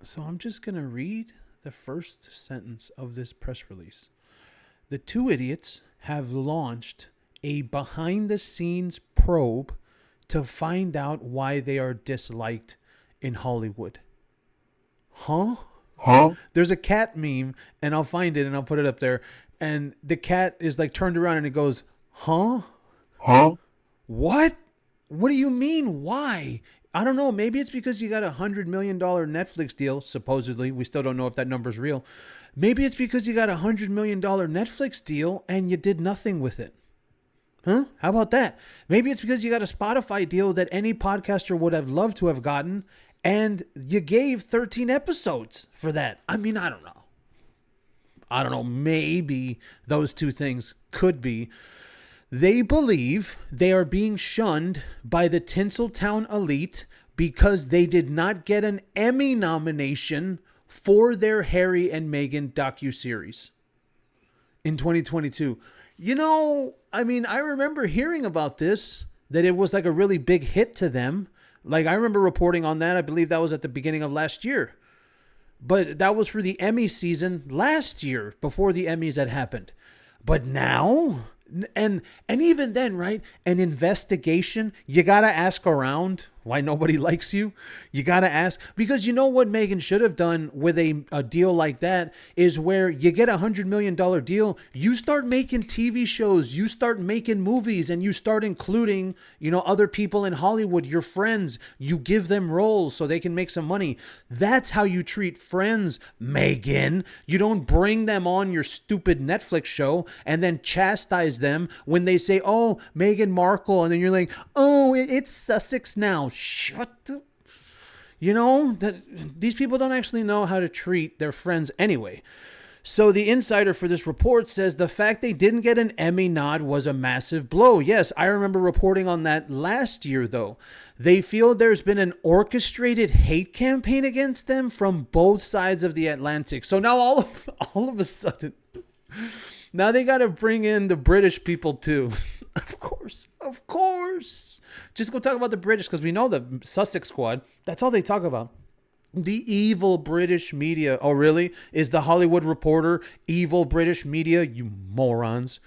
So I'm just going to read the first sentence of this press release. The two idiots have launched a behind-the-scenes probe to find out why they are disliked in Hollywood. Huh? There's a cat meme, and I'll find it and I'll put it up there. And the cat is like turned around and it goes, huh? What? What do you mean? Why? I don't know. Maybe it's because you got $100 million Netflix deal, supposedly. We still don't know if that number's real. Maybe it's because you got $100 million Netflix deal and you did nothing with it. Huh? How about that? Maybe it's because you got a Spotify deal that any podcaster would have loved to have gotten, and you gave 13 episodes for that. I mean, I don't know. Maybe those two things could be. They believe they are being shunned by the Tinseltown elite because they did not get an Emmy nomination for their Harry and Meghan docuseries in 2022. You know, I mean, I remember hearing about this, that it was like a really big hit to them. Like, I remember reporting on that. I believe that was at the beginning of last year. But that was for the Emmy season last year, before the Emmys had happened. But now, and even then, right, an investigation, you got to ask around why nobody likes you. You got to ask, because you know what Meghan should have done with a deal like that is where you get $100 million deal, you start making TV shows, you start making movies, and you start including, other people in Hollywood, your friends. You give them roles so they can make some money. That's how you treat friends, Meghan. You don't bring them on your stupid Netflix show and then chastise them when they say, oh, Meghan Markle, and then you're like, oh, it's Sussex now. Shut up. These people don't actually know how to treat their friends anyway. So the insider for this report says the fact they didn't get an Emmy nod was a massive blow. Yes, I remember reporting on that last year, though. They feel there's been an orchestrated hate campaign against them from both sides of the Atlantic. So now all of a sudden, now they got to bring in the British people too. Of course. Just go talk about the British, because we know the Sussex squad. That's all they talk about. The evil British media. Oh, really? Is the Hollywood Reporter evil British media? You morons.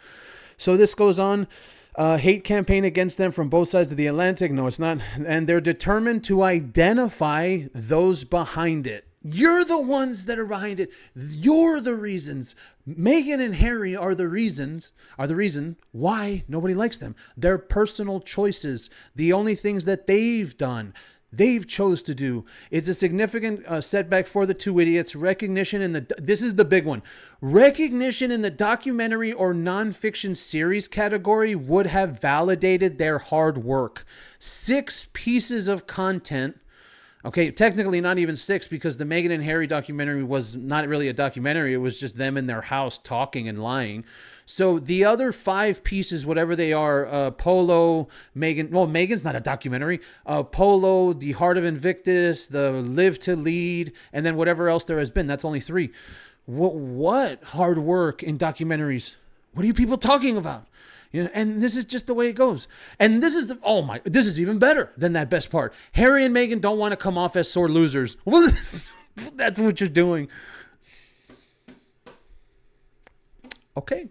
So this goes on. Hate campaign against them from both sides of the Atlantic. No, it's not. And they're determined to identify those behind it. You're the ones that are behind it. You're the reasons. Meghan and Harry are the reason why nobody likes them. Their personal choices, the only things that they've done, they've chose to do. It's a significant setback for the two idiots. This is the big one. Recognition in the documentary or nonfiction series category would have validated their hard work. 6 pieces of content. Okay, technically not even 6, because the Meghan and Harry documentary was not really a documentary. It was just them in their house talking and lying. So the other 5 pieces, whatever they are, Polo, Meghan, well, Meghan's not a documentary. Polo, The Heart of Invictus, the Live to Lead, and then whatever else there has been. That's only 3. What hard work in documentaries? What are you people talking about? And this is just the way it goes. And this is even better than that best part. Harry and Meghan don't want to come off as sore losers. Well, that's what you're doing. Okay.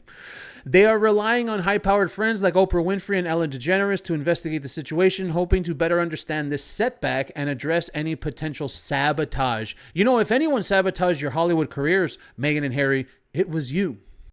They are relying on high-powered friends like Oprah Winfrey and Ellen DeGeneres to investigate the situation, hoping to better understand this setback and address any potential sabotage. If anyone sabotaged your Hollywood careers, Meghan and Harry, it was you.